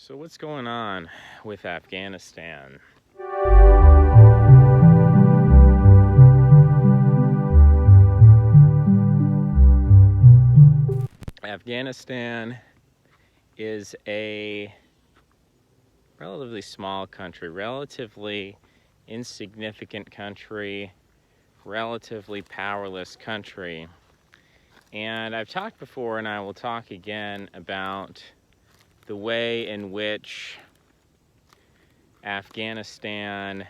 So what's going on with Afghanistan? Afghanistan is a relatively small country, relatively insignificant country, relatively powerless country. And I've talked before, and I will talk again, about the way in which Afghanistan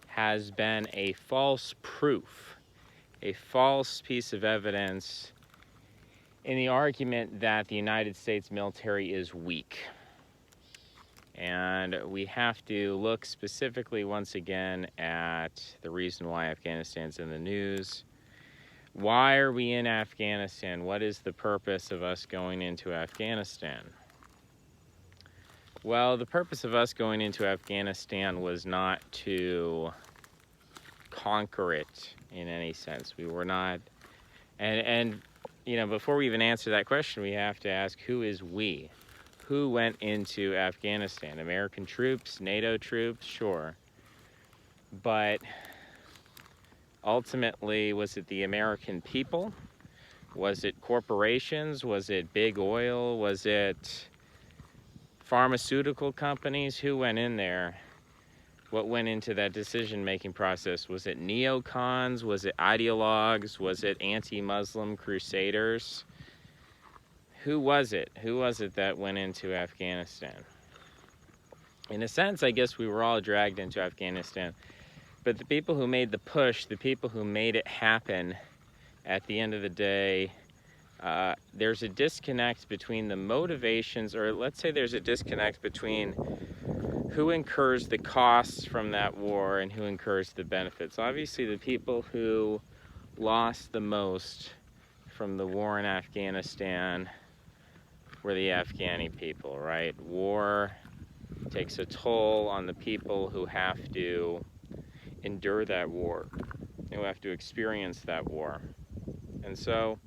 has been a false proof, a false piece of evidence in the argument that the United States military is weak. And we have to look specifically once again at the reason why Afghanistan's in the news. Why are we in Afghanistan? What is the purpose of us going into Afghanistan? Well, the purpose of us going into Afghanistan was not to conquer it in any sense. We were not, and you know, before we even answer that question, we have to ask, who is we? Who went into Afghanistan? American troops, NATO troops, sure. But ultimately, was it the American people? Was it corporations? Was it big oil? Was it pharmaceutical companies? Who went in there? What went into that decision-making process? Was it neocons? Was it ideologues? Was it anti-Muslim crusaders? Who was it? Who was it that went into Afghanistan? In a sense, I guess we were all dragged into Afghanistan. But the people who made the push, the people who made it happen, at the end of the day, there's a disconnect between the motivations, or let's say there's a disconnect between who incurs the costs from that war and who incurs the benefits. Obviously, the people who lost the most from the war in Afghanistan were the Afghani people, right? War takes a toll on the people who have to endure that war, who have to experience that war. And so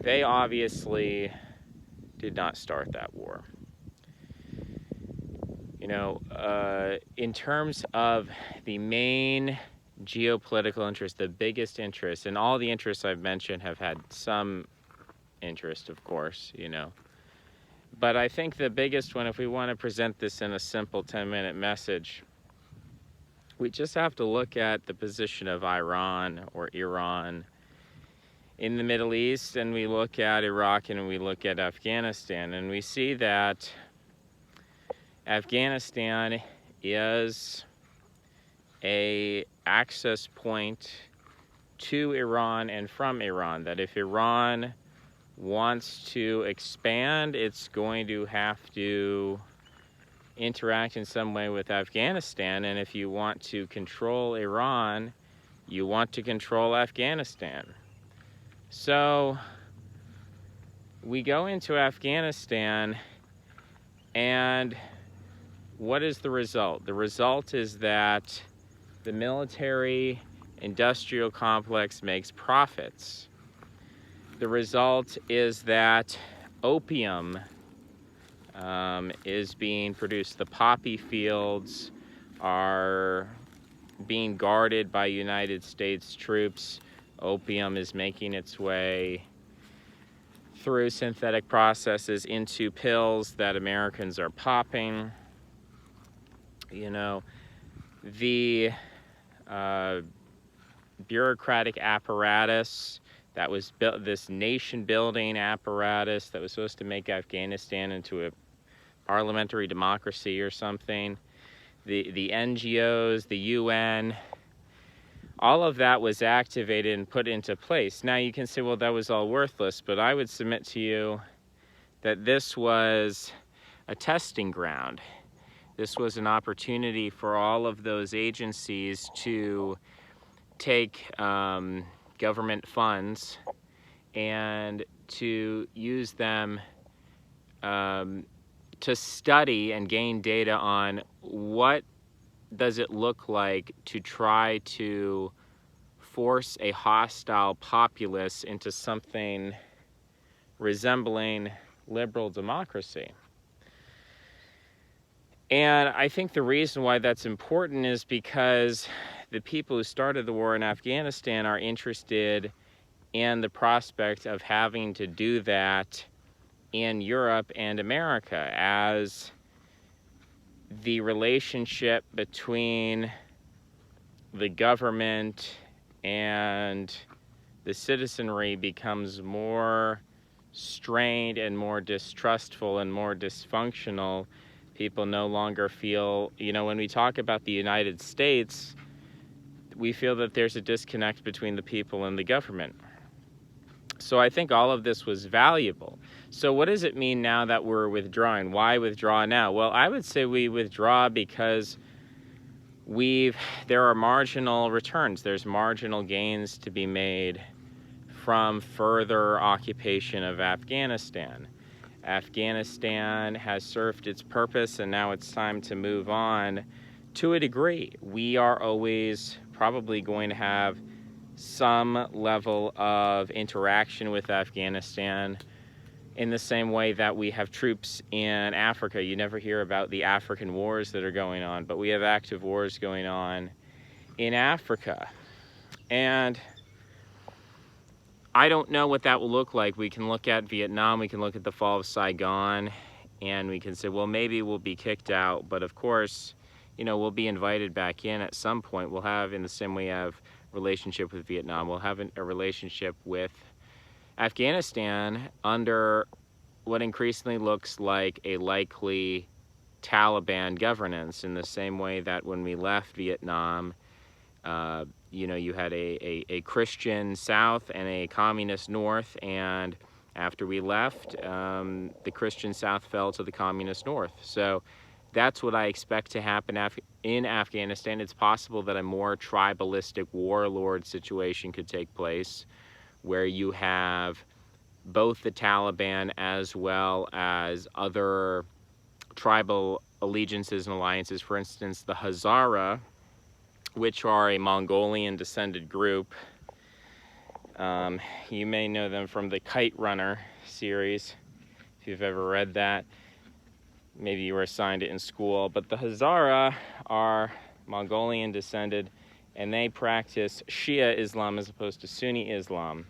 they obviously did not start that war. You know, in terms of the main geopolitical interest, the biggest interest, and all the interests I've mentioned have had some interest, of course, you know. But I think the biggest one, if we want to present this in a simple 10-minute message, we just have to look at the position of Iran or Iran in the Middle East, and we look at Iraq, and we look at Afghanistan, and we see that Afghanistan is an access point to Iran and from Iran, that if Iran wants to expand, it's going to have to interact in some way with Afghanistan, and if you want to control Iran, you want to control Afghanistan. So we go into Afghanistan, and what is the result? The result is that the military-industrial complex makes profits. The result is that opium is being produced. The poppy fields are being guarded by United States troops. Opium is making its way through synthetic processes into pills that Americans are popping. You know, the bureaucratic apparatus that was built, this nation-building apparatus that was supposed to make Afghanistan into a parliamentary democracy or something, the NGOs, the UN, all of that was activated and put into place. Now you can say, well, that was all worthless, but I would submit to you that this was a testing ground. This was an opportunity for all of those agencies to take government funds and to use them to study and gain data on what does it look like to try to force a hostile populace into something resembling liberal democracy. And I think the reason why that's important is because the people who started the war in Afghanistan are interested in the prospect of having to do that in Europe and America, as the relationship between the government and the citizenry becomes more strained and more distrustful and more dysfunctional. People no longer feel, when we talk about the United States, we feel that there's a disconnect between the people and the government. So I think all of this was valuable. So what does it mean now that we're withdrawing? Why withdraw now? Well, I would say we withdraw because there are marginal returns. There's marginal gains to be made from further occupation of Afghanistan. Afghanistan has served its purpose, and now it's time to move on to a degree. We are always probably going to have some level of interaction with Afghanistan in the same way that we have troops in Africa. You never hear about the African wars that are going on, but we have active wars going on in Africa. And I don't know what that will look like. We can look at Vietnam, we can look at the fall of Saigon, and we can say, well, maybe we'll be kicked out, but of course, we'll be invited back in at some point. We'll have, in the same way we have relationship with Vietnam, we'll have a relationship with Afghanistan under what increasingly looks like a likely Taliban governance, in the same way that when we left Vietnam, you had a Christian South and a communist North, and after we left, the Christian South fell to the communist North. So that's what I expect to happen in Afghanistan. It's possible that a more tribalistic warlord situation could take place, where you have both the Taliban as well as other tribal allegiances and alliances. For instance, the Hazara, which are a Mongolian descended group. You may know them from the Kite Runner series, if you've ever read that. Maybe you were assigned it in school, but the Hazara are Mongolian descended, and they practice Shia Islam as opposed to Sunni Islam.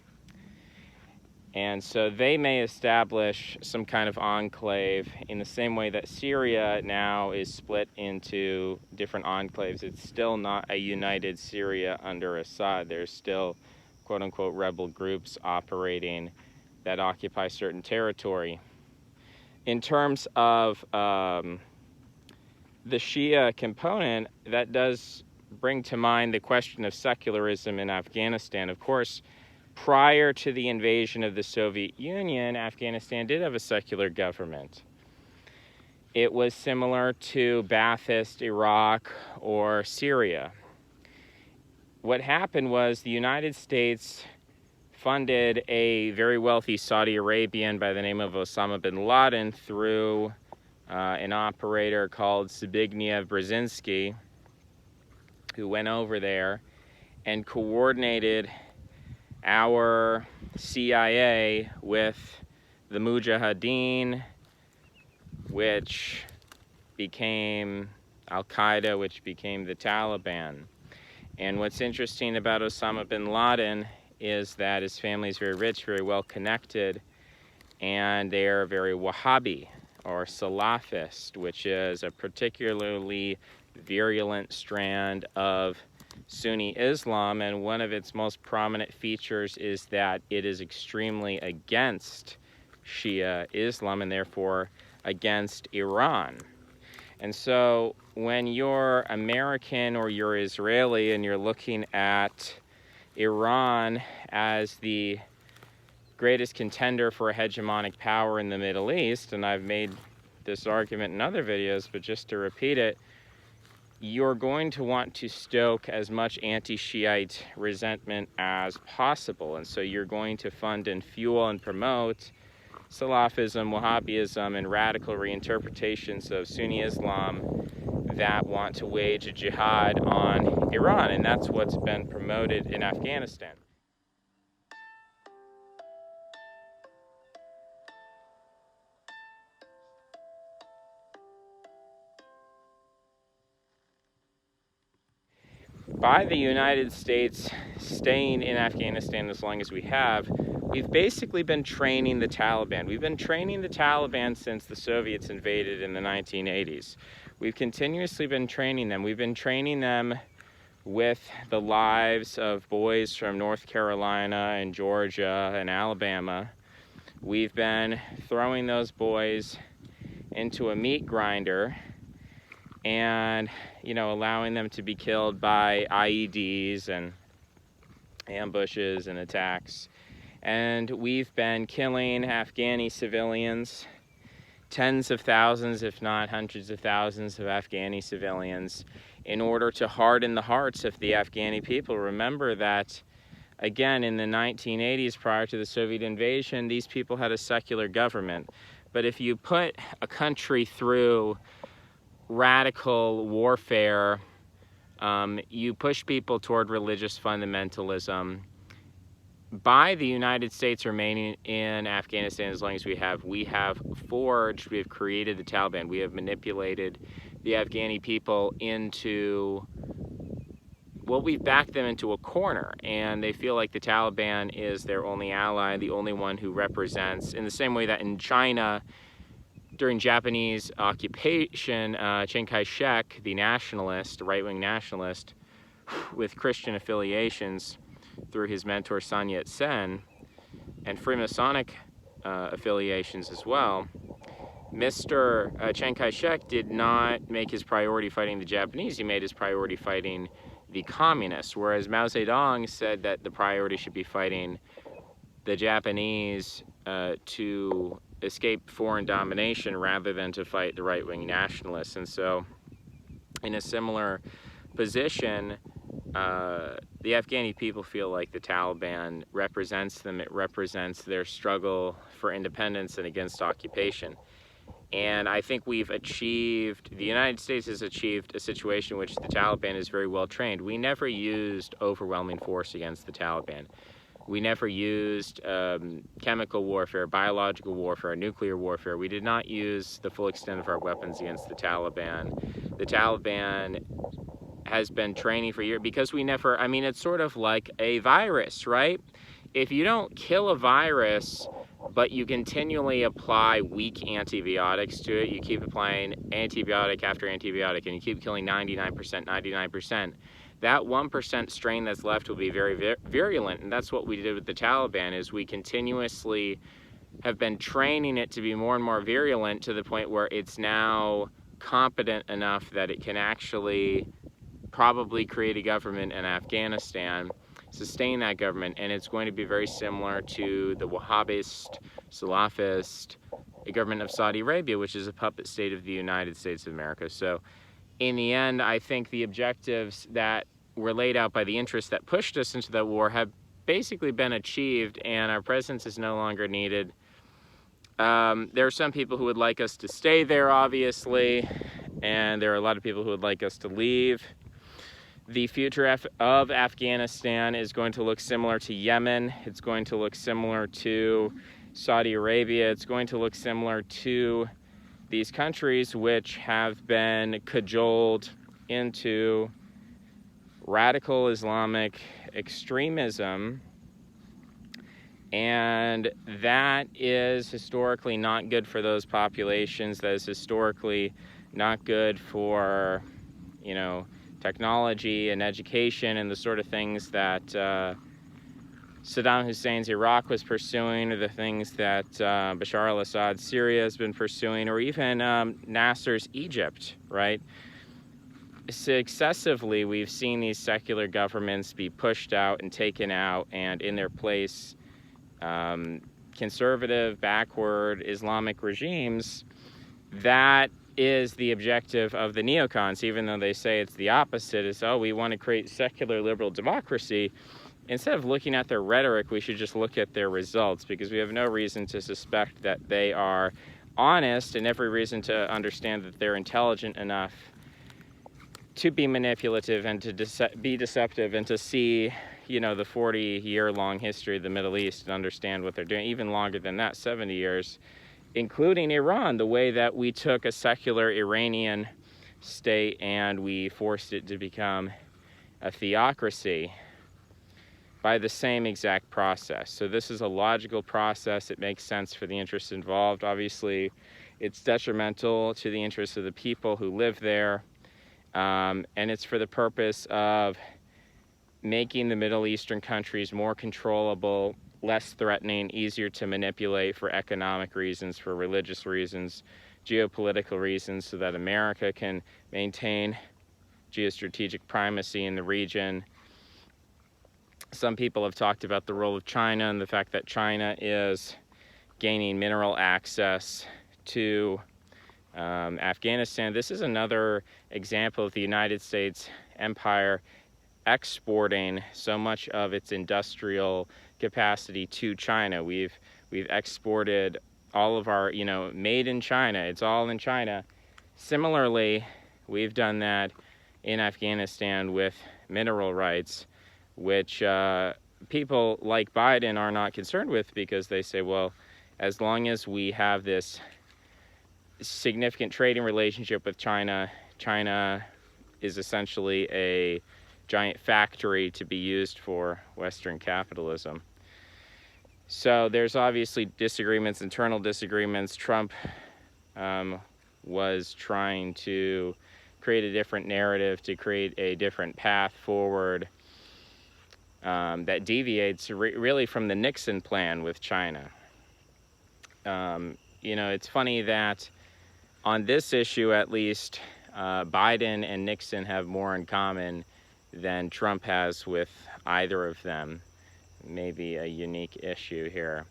And so they may establish some kind of enclave in the same way that Syria now is split into different enclaves. It's still not a united Syria under Assad. There's still, quote-unquote, rebel groups operating that occupy certain territory. In terms of the Shia component, that does bring to mind the question of secularism in Afghanistan. Of course, prior to the invasion of the Soviet Union, Afghanistan did have a secular government. It was similar to Ba'athist Iraq or Syria. What happened was the United States funded a very wealthy Saudi Arabian by the name of Osama bin Laden through an operator called Zbigniew Brzezinski, who went over there and coordinated our CIA with the Mujahideen, which became Al-Qaeda, which became the Taliban. And what's interesting about Osama bin Laden is that his family is very rich, very well connected, and they are very Wahhabi or Salafist, which is a particularly virulent strand of Sunni Islam, and one of its most prominent features is that it is extremely against Shia Islam and therefore against Iran. And so when you're American or you're Israeli and you're looking at Iran as the greatest contender for a hegemonic power in the Middle East, and I've made this argument in other videos, but just to repeat it, you're going to want to stoke as much anti-Shiite resentment as possible. And so you're going to fund and fuel and promote Salafism, Wahhabism, and radical reinterpretations of Sunni Islam that want to wage a jihad on Iran. And that's what's been promoted in Afghanistan. by the United States staying in Afghanistan as long as we have, we've basically been training the Taliban. We've been training the Taliban since the Soviets invaded in the 1980s. We've continuously been training them. We've been training them with the lives of boys from North Carolina and Georgia and Alabama. We've been throwing those boys into a meat grinder and, allowing them to be killed by IEDs and ambushes and attacks. And we've been killing Afghani civilians, tens of thousands, if not hundreds of thousands of Afghani civilians, in order to harden the hearts of the Afghani people. Remember that, again, in the 1980s, prior to the Soviet invasion, these people had a secular government. But if you put a country through radical warfare, you push people toward religious fundamentalism. By the United States remaining in Afghanistan as long as we have forged, we have created the Taliban. We have manipulated the Afghani people into, we've backed them into a corner, and they feel like the Taliban is their only ally, the only one who represents, in the same way that in China, during Japanese occupation, Chiang Kai-shek, the nationalist, right-wing nationalist, with Christian affiliations through his mentor Sun Yat-sen, and Freemasonic affiliations as well, Mr. Chiang Kai-shek did not make his priority fighting the Japanese, he made his priority fighting the communists, whereas Mao Zedong said that the priority should be fighting the Japanese to escape foreign domination rather than to fight the right-wing nationalists. And so, in a similar position, the Afghani people feel like the Taliban represents them. It represents their struggle for independence and against occupation. And I think the United States has achieved a situation in which the Taliban is very well trained. We never used overwhelming force against the Taliban. We never used chemical warfare, biological warfare, nuclear warfare. We did not use the full extent of our weapons against the Taliban. The Taliban has been training for years because it's sort of like a virus, right? If you don't kill a virus, but you continually apply weak antibiotics to it, you keep applying antibiotic after antibiotic, and you keep killing 99%, that 1% strain that's left will be very virulent. And that's what we did with the Taliban, is we continuously have been training it to be more and more virulent to the point where it's now competent enough that it can actually probably create a government in Afghanistan, sustain that government, and it's going to be very similar to the Wahhabist, Salafist government of Saudi Arabia, which is a puppet state of the United States of America. So in the end, I think the objectives that were laid out by the interests that pushed us into that war have basically been achieved, and our presence is no longer needed. There are some people who would like us to stay there, obviously, and there are a lot of people who would like us to leave. The future of Afghanistan is going to look similar to Yemen. It's going to look similar to Saudi Arabia. It's going to look similar to these countries which have been cajoled into radical Islamic extremism, and that is historically not good for those populations. That is historically not good for, technology and education and the sort of things that Saddam Hussein's Iraq was pursuing, or the things that Bashar al-Assad's Syria has been pursuing, or even Nasser's Egypt, right? Successively, we've seen these secular governments be pushed out and taken out, and in their place, conservative, backward Islamic regimes. That is the objective of the neocons, even though they say it's the opposite, is, we want to create secular liberal democracy. Instead of looking at their rhetoric, we should just look at their results, because we have no reason to suspect that they are honest, and every reason to understand that they're intelligent enough to be manipulative and to be deceptive, and to see, the 40-year-long history of the Middle East and understand what they're doing, even longer than that, 70 years, including Iran, the way that we took a secular Iranian state and we forced it to become a theocracy by the same exact process. So this is a logical process. It makes sense for the interests involved. Obviously, it's detrimental to the interests of the people who live there, and it's for the purpose of making the Middle Eastern countries more controllable, less threatening, easier to manipulate for economic reasons, for religious reasons, geopolitical reasons, so that America can maintain geostrategic primacy in the region. Some people have talked about the role of China and the fact that China is gaining mineral access to Afghanistan. This is another example of the United States empire exporting so much of its industrial capacity to China. We've exported all of our, made in China. It's all in China. Similarly, we've done that in Afghanistan with mineral rights, which people like Biden are not concerned with, because they say, well, as long as we have this significant trading relationship with China, China is essentially a giant factory to be used for Western capitalism. So there's obviously disagreements, internal disagreements. Trump was trying to create a different narrative, to create a different path forward that deviates really from the Nixon plan with China. It's funny that on this issue, at least, Biden and Nixon have more in common than Trump has with either of them. Maybe a unique issue here.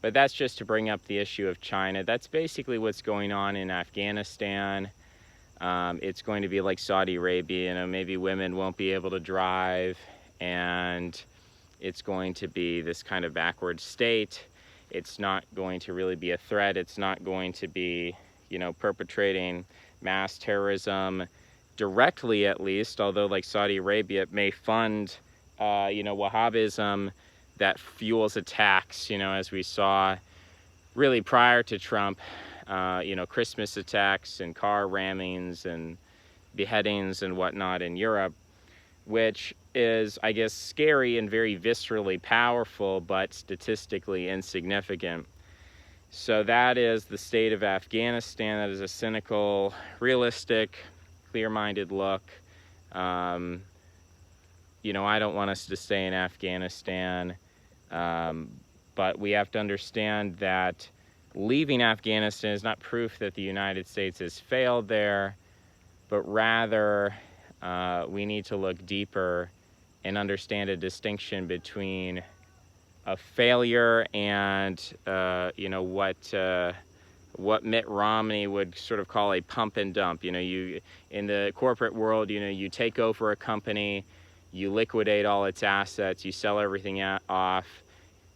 But that's just to bring up the issue of China. That's basically what's going on in Afghanistan. It's going to be like Saudi Arabia. Maybe women won't be able to drive, and it's going to be this kind of backward state. It's not going to really be a threat. It's not going to be, perpetrating mass terrorism directly, at least, although like Saudi Arabia may fund, Wahhabism that fuels attacks, as we saw really prior to Trump, Christmas attacks and car rammings and beheadings and whatnot in Europe, which is, I guess, scary and very viscerally powerful, but statistically insignificant. So that is the state of Afghanistan. That is a cynical, realistic, clear-minded look. I don't want us to stay in Afghanistan, but we have to understand that leaving Afghanistan is not proof that the United States has failed there, but rather we need to look deeper and understand a distinction between a failure and, what Mitt Romney would sort of call a pump and dump. You in the corporate world, you take over a company, you liquidate all its assets, you sell everything off,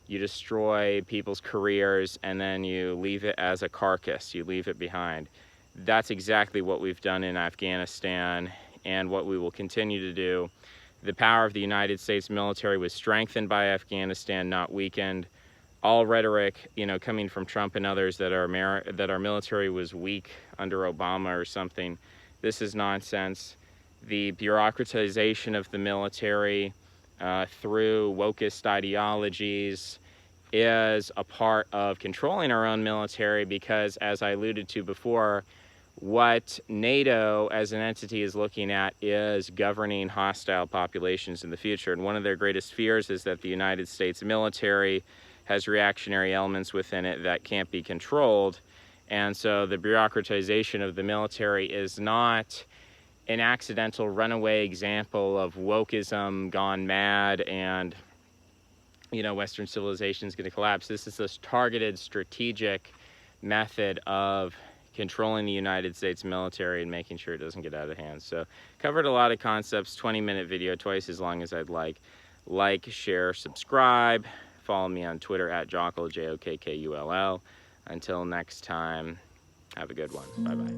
you destroy people's careers, and then you leave it as a carcass. You leave it behind. That's exactly what we've done in Afghanistan and what we will continue to do. The power of the United States military was strengthened by Afghanistan, not weakened. All rhetoric, coming from Trump and others that our military was weak under Obama or something, this is nonsense. The bureaucratization of the military through wokeist ideologies is a part of controlling our own military, because, as I alluded to before, what NATO as an entity is looking at is governing hostile populations in the future. And one of their greatest fears is that the United States military has reactionary elements within it that can't be controlled. And so the bureaucratization of the military is not an accidental runaway example of wokeism gone mad and, Western civilization is going to collapse. This is this targeted, strategic method of controlling the United States military and making sure it doesn't get out of hand. So covered a lot of concepts, 20-minute video, twice as long as I'd like. Like, share, subscribe. Follow me on Twitter at Jokull, Jokkull. Until next time, have a good one. Bye-bye.